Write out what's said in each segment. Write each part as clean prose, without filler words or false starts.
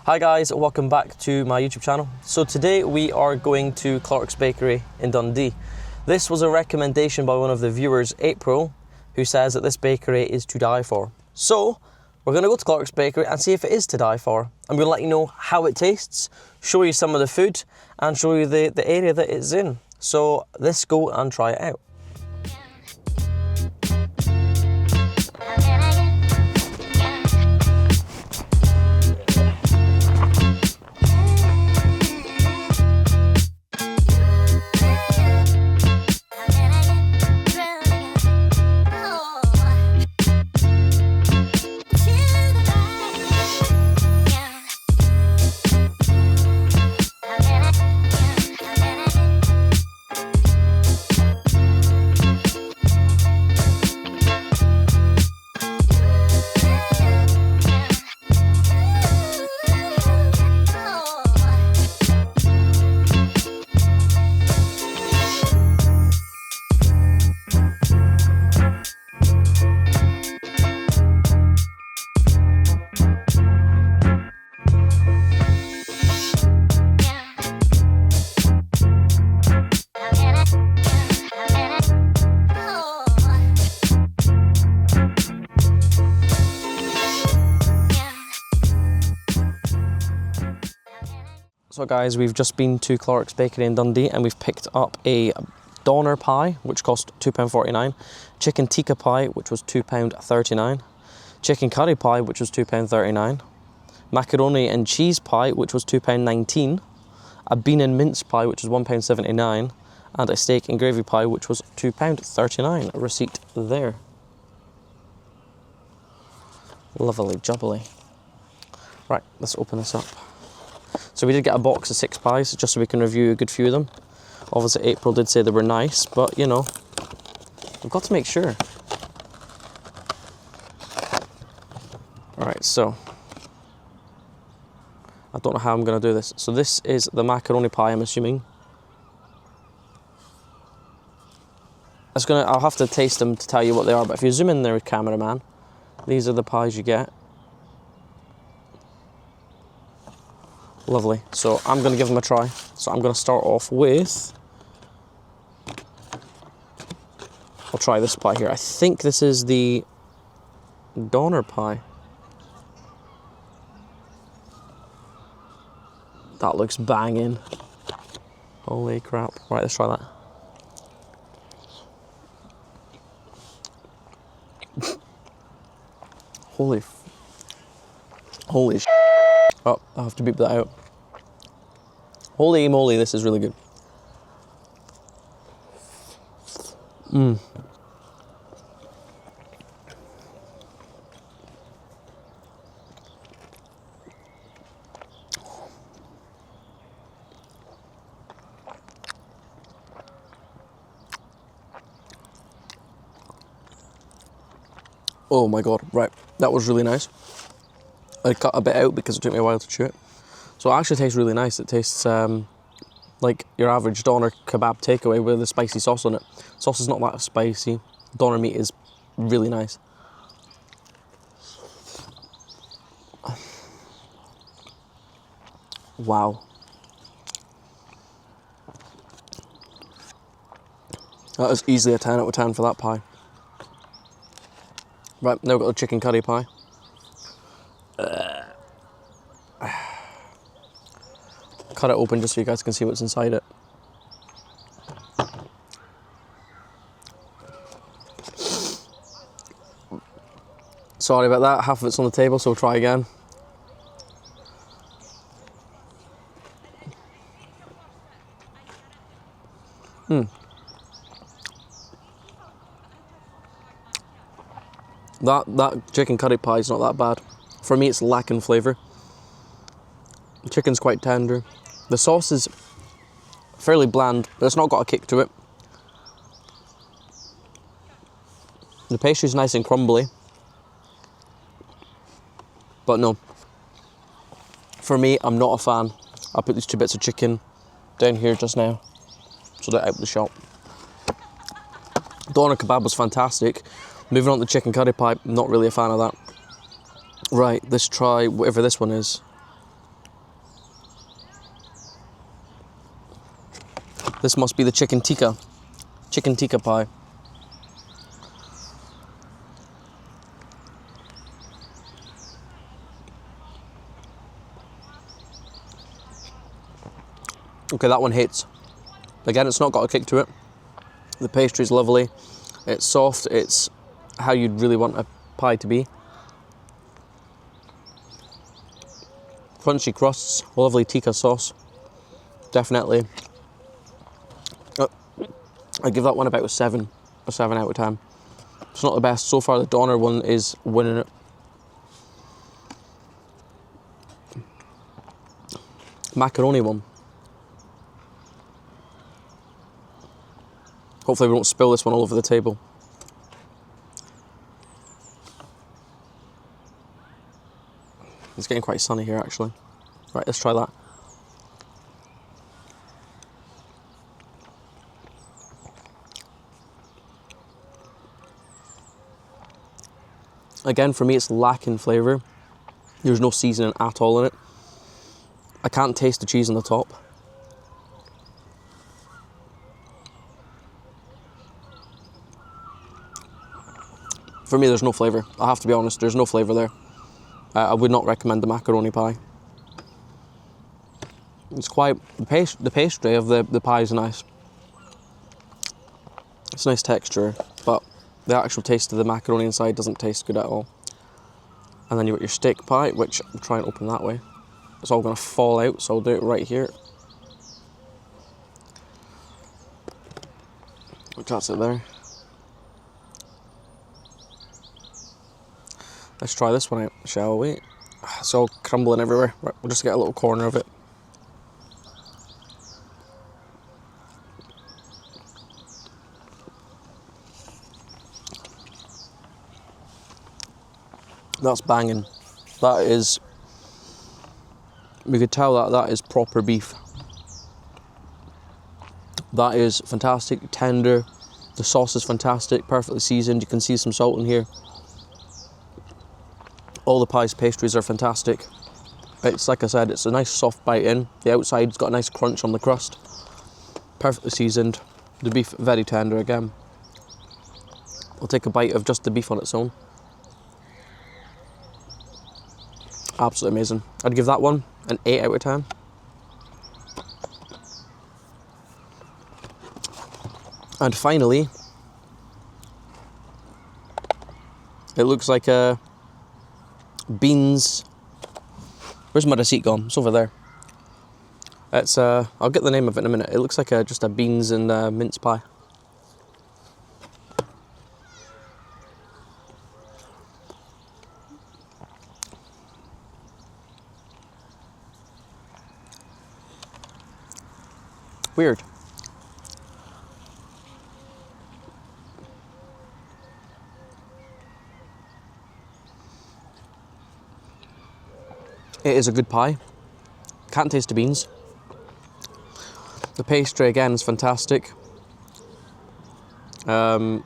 Hi guys, welcome back to my YouTube channel. So today we are going to Clark's Bakery in Dundee. This was a recommendation by one of the viewers, April, who says that this bakery is to die for. So we're going to go to Clark's Bakery and see if it is to die for. I'm going to let you know how it tastes, show you some of the food and show you the area that it's in. So let's go and try it out. So guys, we've just been to Clark's Bakery in Dundee and we've picked up a doner pie, which cost £2.49, chicken tikka pie, which was £2.39, chicken curry pie, which was £2.39, macaroni and cheese pie, which was £2.19, a bean and mince pie, which was £1.79, and a steak and gravy pie, which was £2.39. A receipt there. Lovely jubbly. Right, let's open this up. So we did get a box of 6 pies, just so we can review a good few of them. Obviously April did say they were nice, but you know, we've got to make sure. Alright, so I don't know how I'm going to do this. So this is the macaroni pie, I'm assuming. I'll have to taste them to tell you what they are, but if you zoom in there, cameraman, these are the pies you get. Lovely. So I'm going to give them a try. So I'm going to start off with... I'll try this pie here. I think this is the doner pie. That looks banging. Holy crap. Right, let's try that. Holy sh**. Oh, I have to beep that out. Holy moly, this is really good. Oh my god, right, that was really nice. I cut a bit out because it took me a while to chew it. So it actually tastes really nice. It tastes like your average doner kebab takeaway with a spicy sauce on it. Sauce is not that spicy. Doner meat is really nice. Wow. That is easily a 10 out of 10 for that pie. Right, now we've got the chicken curry pie. Cut it open just so you guys can see what's inside it. Sorry about that, half of it's on the table, so we'll try again. That chicken curry pie is not that bad. For me, it's lacking flavour. The chicken's quite tender. The sauce is fairly bland, but it's not got a kick to it. The pastry's nice and crumbly. But no. For me, I'm not a fan. I put these 2 bits of chicken down here just now, so they're out of the shop. Doner kebab was fantastic. Moving on to the chicken curry pie, not really a fan of that. Right, let's try whatever this one is. This must be the chicken tikka pie. Okay, that one hits. Again, it's not got a kick to it. The pastry's lovely. It's soft. It's how you'd really want a pie to be. Crunchy crusts, lovely tikka sauce. Definitely. I give that one about a 7 out of 10. It's not the best. So far, the doner one is winning it. Macaroni one. Hopefully we don't spill this one all over the table. It's getting quite sunny here, actually. Right, let's try that. Again, for me, it's lacking flavour. There's no seasoning at all in it. I can't taste the cheese on the top. For me, there's no flavour. I have to be honest, there's no flavour there. I would not recommend the macaroni pie. It's quite, the pastry of the pie is nice. It's a nice texture, but the actual taste of the macaroni inside doesn't taste good at all. And then you've got your steak pie, which I'll try and open that way. It's all going to fall out, so I'll do it right here. Which that's it there. Let's try this one out, shall we? It's all crumbling everywhere. Right, we'll just get a little corner of it. That's banging. That is, we could tell that that is proper beef. That is fantastic, tender. The sauce is fantastic, perfectly seasoned. You can see some salt in here. All the pie's pastries are fantastic. It's like I said, it's a nice soft bite in. The outside's got a nice crunch on the crust. Perfectly seasoned. The beef very tender again. I'll take a bite of just the beef on its own. Absolutely amazing. I'd give that one an 8 out of 10. And finally, it looks like a beans. Where's my receipt gone? It's over there. It's I'll get the name of it in a minute. It looks like just a beans and mince pie. Weird. It is a good pie. Can't taste the beans. The pastry again is fantastic. I've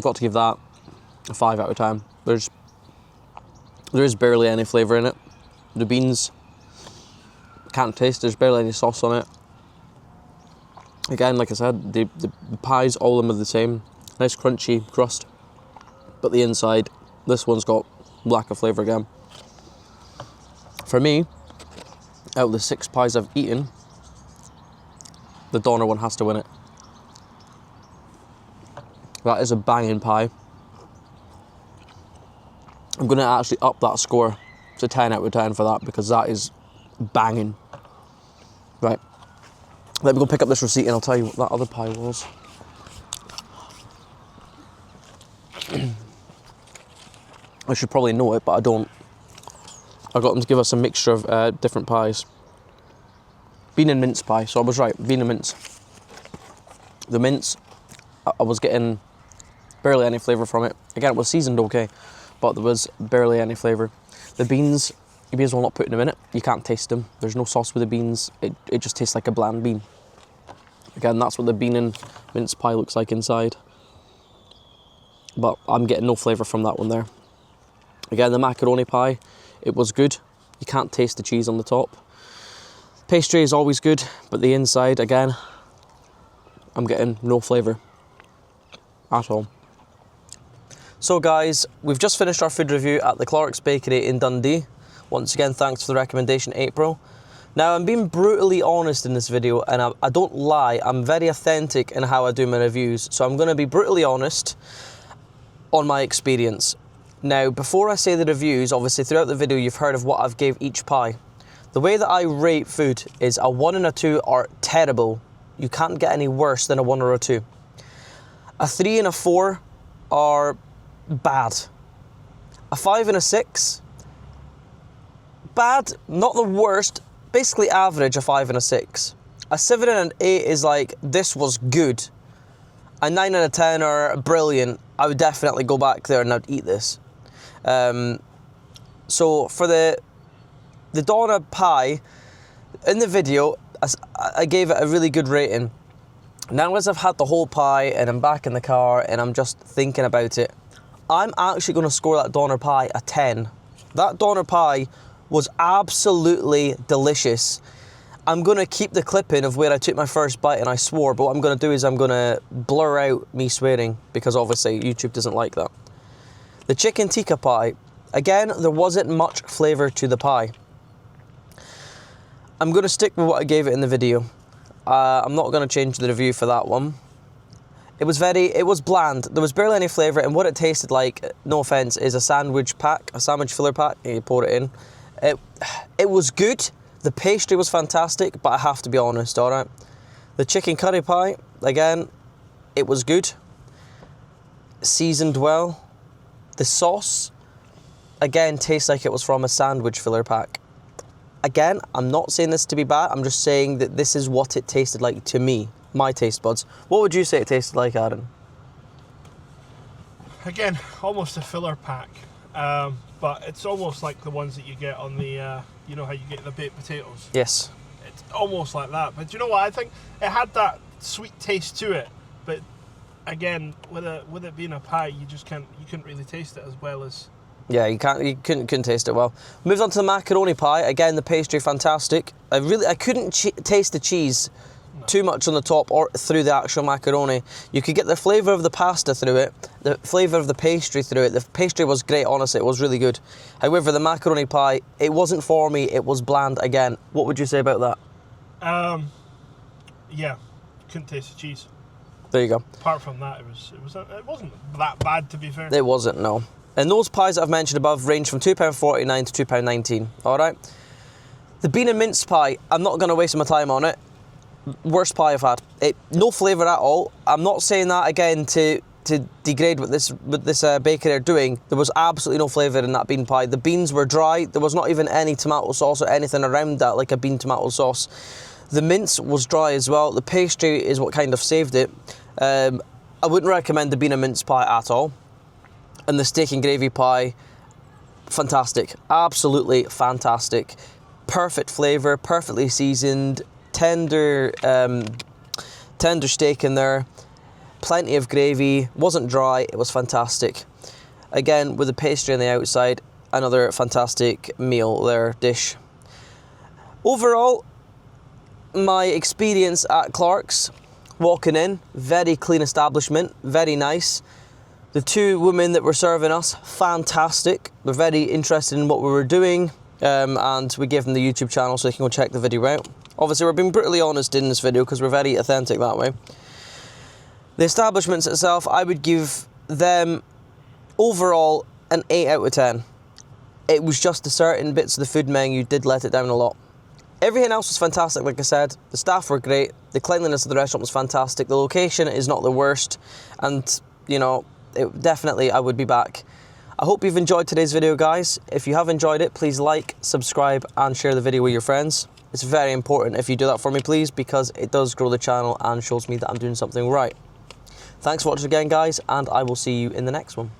got to give that a 5 out of 10. There is barely any flavour in it. The beans, can't taste, there's barely any sauce on it. Again, like I said, the pies, all of them are the same. Nice crunchy crust. But the inside, this one's got lack of flavour again. For me, out of the 6 pies I've eaten, the doner one has to win it. That is a banging pie. I'm going to actually up that score to 10 out of 10 for that, because that is banging. Right, let me go pick up this receipt and I'll tell you what that other pie was. I should probably know it, but I don't. I got them to give us a mixture of different pies. Bean and mince pie, so I was right, bean and mince. The mince, I was getting barely any flavour from it. Again, it was seasoned okay, but there was barely any flavour. The beans, you may as well not put them in it. You can't taste them. There's no sauce with the beans. It just tastes like a bland bean. Again, that's what the bean and mince pie looks like inside. But I'm getting no flavour from that one there. Again, the macaroni pie, it was good. You can't taste the cheese on the top. Pastry is always good, but the inside, again, I'm getting no flavour at all. So guys, we've just finished our food review at the Clark's Bakery in Dundee. Once again, thanks for the recommendation, April. Now, I'm being brutally honest in this video, and I don't lie. I'm very authentic in how I do my reviews, so I'm going to be brutally honest on my experience. Now, before I say the reviews, obviously throughout the video you've heard of what I've gave each pie. The way that I rate food is a 1 and a 2 are terrible. You can't get any worse than a 1 or a 2. A 3 and a 4 are bad. A 5 and a 6, bad, not the worst, basically average, a 5 and a 6. A 7 and an 8 is like, this was good. A 9 and a 10 are brilliant. I would definitely go back there and I'd eat this. So for the doner pie, in the video, I gave it a really good rating. Now as I've had the whole pie and I'm back in the car and I'm just thinking about it, I'm actually going to score that doner pie a 10. That doner pie was absolutely delicious. I'm going to keep the clip in of where I took my first bite and I swore, but what I'm going to do is I'm going to blur out me swearing because obviously YouTube doesn't like that. The chicken tikka pie, again, there wasn't much flavour to the pie. I'm going to stick with what I gave it in the video. I'm not going to change the review for that one. It was bland. There was barely any flavour, and what it tasted like, no offence, is a sandwich filler pack, and you pour it in. It was good. The pastry was fantastic, but I have to be honest, alright? The chicken curry pie, again, it was good. Seasoned well. The sauce, again, tastes like it was from a sandwich filler pack. Again, I'm not saying this to be bad, I'm just saying that this is what it tasted like to me, my taste buds. What would you say it tasted like, Aaron? Again, almost a filler pack, but it's almost like the ones that you get on the, you know how you get the baked potatoes? Yes. It's almost like that, but you know what, I think it had that sweet taste to it, but again, with it being a pie, you couldn't really taste it as well as... Yeah, you couldn't taste it well. Moved on to the macaroni pie. Again, the pastry fantastic. I couldn't taste the cheese too much on the top or through the actual macaroni. You could get the flavour of the pasta through it, the flavour of the pastry through it. The pastry was great, honestly, it was really good. However, the macaroni pie, it wasn't for me, it was bland again. What would you say about that? Yeah, couldn't taste the cheese. There you go. Apart from that, it wasn't that bad, to be fair. It wasn't, no. And those pies that I've mentioned above range from £2.49 to £2.19, alright? The bean and mince pie, I'm not going to waste my time on it. Worst pie I've had. No flavour at all. I'm not saying that again to degrade what this bakery are doing. There was absolutely no flavour in that bean pie. The beans were dry. There was not even any tomato sauce or anything around that like a bean tomato sauce. The mince was dry as well. The pastry is what kind of saved it. I wouldn't recommend the bean and mince pie at all. And the steak and gravy pie, fantastic, absolutely fantastic. Perfect flavour, perfectly seasoned, tender steak in there, plenty of gravy, wasn't dry, it was fantastic. Again, with the pastry on the outside, another fantastic meal there, dish. Overall, my experience at Clark's, walking in, very clean establishment, very nice. The two women that were serving us, fantastic. They're very interested in what we were doing, and we gave them the YouTube channel so they can go check the video out. Obviously, we're being brutally honest in this video because we're very authentic that way. The establishments itself, I would give them overall an 8 out of 10. It was just the certain bits of the food menu did let it down a lot. Everything else was fantastic, like I said. The staff were great. The cleanliness of the restaurant was fantastic. The location is not the worst. And, you know, definitely I would be back. I hope you've enjoyed today's video, guys. If you have enjoyed it, please like, subscribe and share the video with your friends. It's very important if you do that for me, please, because it does grow the channel and shows me that I'm doing something right. Thanks for watching again, guys, and I will see you in the next one.